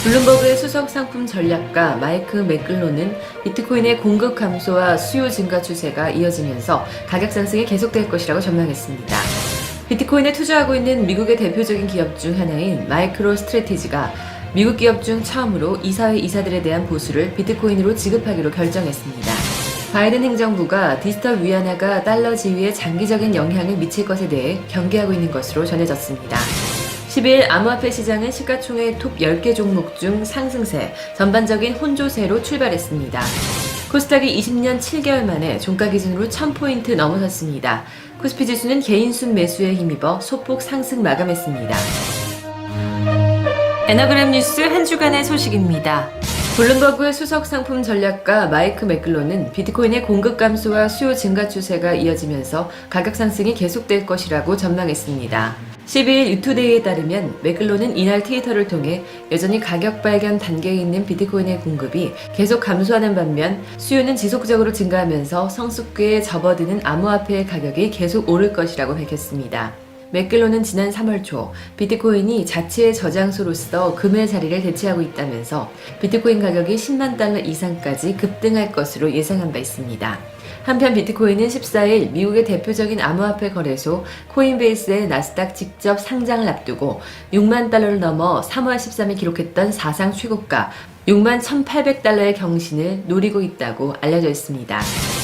블룸버그의 수석 상품 전략가 마이크 맥글로는 비트코인의 공급 감소와 수요 증가 추세가 이어지면서 가격 상승이 계속될 것이라고 전망했습니다. 비트코인에 투자하고 있는 미국의 대표적인 기업 중 하나인 마이크로 스트래티지가 미국 기업 중 처음으로 이사회 이사들에 대한 보수를 비트코인으로 지급하기로 결정했습니다. 바이든 행정부가 디지털 위안화가 달러 지위에 장기적인 영향을 미칠 것에 대해 경계하고 있는 것으로 전해졌습니다. 12일 암호화폐 시장은 시가총액 톱 10개 종목 중 상승세, 전반적인 혼조세로 출발했습니다. 코스닥이 20년 7개월 만에 종가 기준으로 1000포인트 넘어섰습니다. 코스피 지수는 개인 순 매수에 힘입어 소폭 상승 마감했습니다. 에너그램 뉴스 한 주간의 소식입니다. 블룸버그의 수석 상품 전략가 마이크 맥글로는 비트코인의 공급 감소와 수요 증가 추세가 이어지면서 가격 상승이 계속될 것이라고 전망했습니다. 12일 유투데이에 따르면 맥글로는 이날 트위터를 통해 여전히 가격 발견 단계에 있는 비트코인의 공급이 계속 감소하는 반면 수요는 지속적으로 증가하면서 성숙기에 접어드는 암호화폐의 가격이 계속 오를 것이라고 밝혔습니다. 맥글로는 지난 3월 초 비트코인이 자치의 저장소로서 금의 자리를 대체하고 있다면서 비트코인 가격이 10만 달러 이상까지 급등할 것으로 예상한 바 있습니다. 한편 비트코인은 14일 미국의 대표적인 암호화폐 거래소 코인베이스의 나스닥 직접 상장을 앞두고 6만 달러를 넘어 3월 13일 기록했던 사상 최고가 6만 1,800달러의 경신을 노리고 있다고 알려져 있습니다.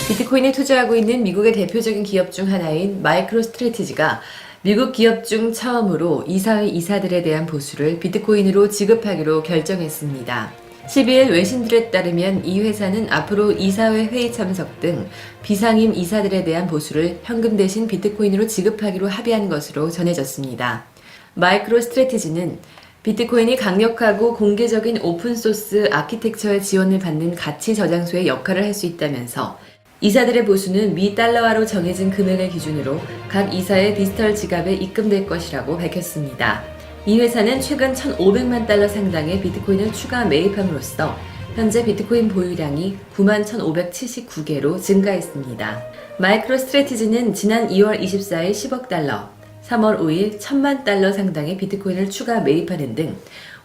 비트코인에 투자하고 있는 미국의 대표적인 기업 중 하나인 마이크로 스트래티지가 미국 기업 중 처음으로 이사회 이사들에 대한 보수를 비트코인으로 지급하기로 결정했습니다. 12일 외신들에 따르면 이 회사는 앞으로 이사회 회의 참석 등 비상임 이사들에 대한 보수를 현금 대신 비트코인으로 지급하기로 합의한 것으로 전해졌습니다. 마이크로 스트래티지는 비트코인이 강력하고 공개적인 오픈소스 아키텍처의 지원을 받는 가치 저장소의 역할을 할 수 있다면서 이사들의 보수는 미 달러화로 정해진 금액을 기준으로 각 이사의 디지털 지갑에 입금될 것이라고 밝혔습니다. 이 회사는 최근 1,500만 달러 상당의 비트코인을 추가 매입함으로써 현재 비트코인 보유량이 91,579개로 증가했습니다. 마이크로 스트래티지는 지난 2월 24일 10억 달러, 3월 5일 1,000만 달러 상당의 비트코인을 추가 매입하는 등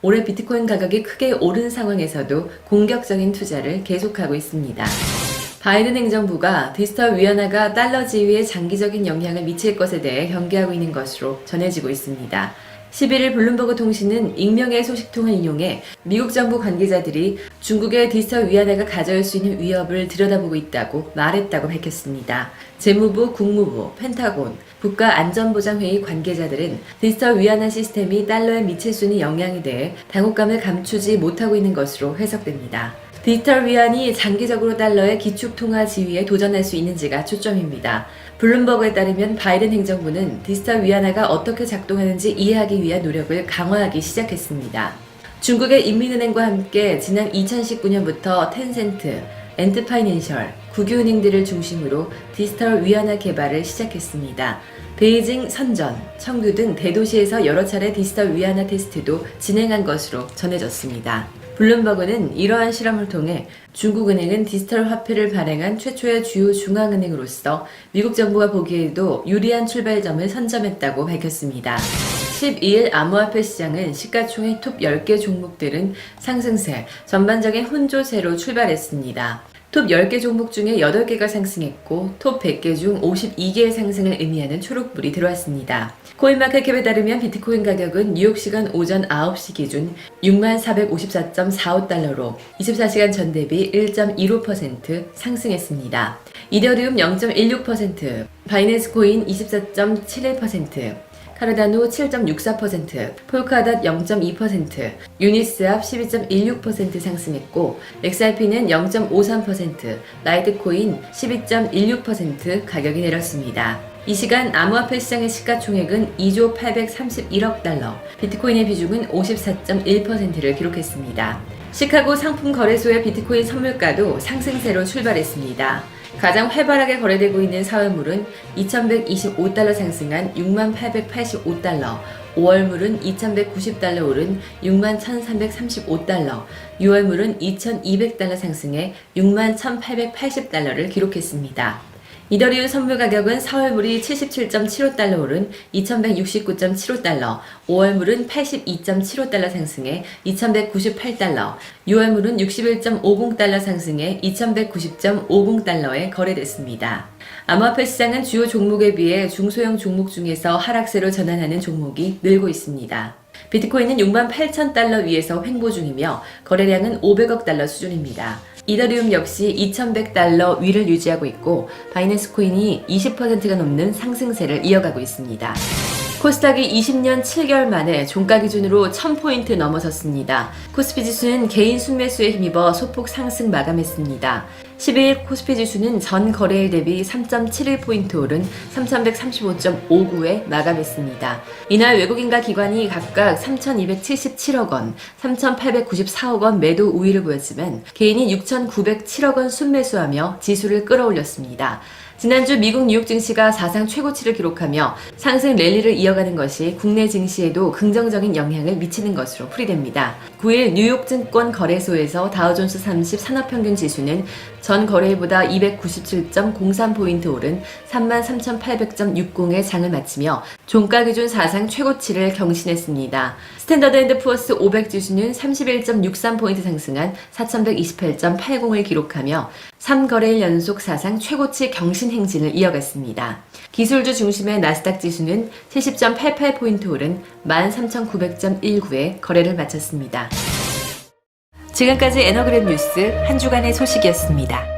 올해 비트코인 가격이 크게 오른 상황에서도 공격적인 투자를 계속하고 있습니다. 바이든 행정부가 디지털 위안화가 달러 지위에 장기적인 영향을 미칠 것에 대해 경계하고 있는 것으로 전해지고 있습니다. 11일 블룸버그 통신은 익명의 소식통을 인용해 미국 정부 관계자들이 중국의 디지털 위안화가 가져올 수 있는 위협을 들여다보고 있다고 말했다고 밝혔습니다. 재무부, 국무부, 펜타곤, 국가안전보장회의 관계자들은 디지털 위안화 시스템이 달러에 미칠 수 있는 영향에 대해 당혹감을 감추지 못하고 있는 것으로 해석됩니다. 디지털 위안이 장기적으로 달러의 기축통화 지위에 도전할 수 있는지가 초점입니다. 블룸버그에 따르면 바이든 행정부는 디지털 위안화가 어떻게 작동하는지 이해하기 위한 노력을 강화하기 시작했습니다. 중국의 인민은행과 함께 지난 2019년부터 텐센트, 엔트파이낸셜, 국유은행들을 중심으로 디지털 위안화 개발을 시작했습니다. 베이징, 선전, 청두 등 대도시에서 여러 차례 디지털 위안화 테스트도 진행한 것으로 전해졌습니다. 블룸버그는 이러한 실험을 통해 중국은행은 디지털 화폐를 발행한 최초의 주요 중앙은행으로서 미국 정부가 보기에도 유리한 출발점을 선점했다고 밝혔습니다. 12일 암호화폐 시장은 시가총액 톱 10개 종목들은 상승세, 전반적인 혼조세로 출발했습니다. 톱 10개 종목 중에 8개가 상승했고 톱 100개 중 52개의 상승을 의미하는 초록불이 들어왔습니다. 코인마켓캡에 따르면 비트코인 가격은 뉴욕시간 오전 9시 기준 6454.45달러로 24시간 전 대비 1.15% 상승했습니다. 이더리움 0.16%, 바이낸스 코인 24.71%, 카르다노 7.64%, 폴카닷 0.2%, 유니스왑 12.16% 상승했고 XRP는 0.53%, 라이트코인 12.16% 가격이 내렸습니다. 이 시간 암호화폐 시장의 시가총액은 2조 831억 달러, 비트코인의 비중은 54.1%를 기록했습니다. 시카고 상품거래소의 비트코인 선물가도 상승세로 출발했습니다. 가장 활발하게 거래되고 있는 4월물은 2,125달러 상승한 6885달러, 5월물은 2,190달러 오른 61,335달러, 6월물은 2,200달러 상승해 61,880달러를 기록했습니다. 이더리움 선물 가격은 4월물이 77.75달러 오른 2169.75달러, 5월물은 82.75달러 상승해 2198달러, 6월물은 61.50달러 상승해 2190.50달러에 거래됐습니다. 암호화폐 시장은 주요 종목에 비해 중소형 종목 중에서 하락세로 전환하는 종목이 늘고 있습니다. 비트코인은 68,000달러 위에서 횡보 중이며 거래량은 500억 달러 수준입니다. 이더리움 역시 2100달러 위를 유지하고 있고 바이낸스 코인이 20%가 넘는 상승세를 이어가고 있습니다. 코스닥이 20년 7개월 만에 종가 기준으로 1000포인트 넘어섰습니다. 코스피 지수는 개인 순매수에 힘입어 소폭 상승 마감했습니다. 12일 코스피 지수는 전 거래일 대비 3.71포인트 오른 3135.59에 마감했습니다. 이날 외국인과 기관이 각각 3,277억 원, 3,894억 원 매도 우위를 보였지만 개인이 6,907억 원 순매수하며 지수를 끌어올렸습니다. 지난주 미국 뉴욕 증시가 사상 최고치를 기록하며 상승 랠리를 이어가는 것이 국내 증시에도 긍정적인 영향을 미치는 것으로 풀이됩니다. 9일 뉴욕 증권 거래소에서 다우존스 30 산업평균 지수는 전 거래일보다 297.03포인트 오른 33,800.60의 장을 마치며 종가 기준 사상 최고치를 경신했습니다. 스탠더드 앤드 푸어스 500 지수는 31.63포인트 상승한 4,128.80을 기록하며 3거래일 연속 사상 최고치 경신 행진을 이어갔습니다. 기술주 중심의 나스닥 지수는 70.88포인트 오른 13,900.19에 거래를 마쳤습니다. 지금까지 에너그램 뉴스 한 주간의 소식이었습니다.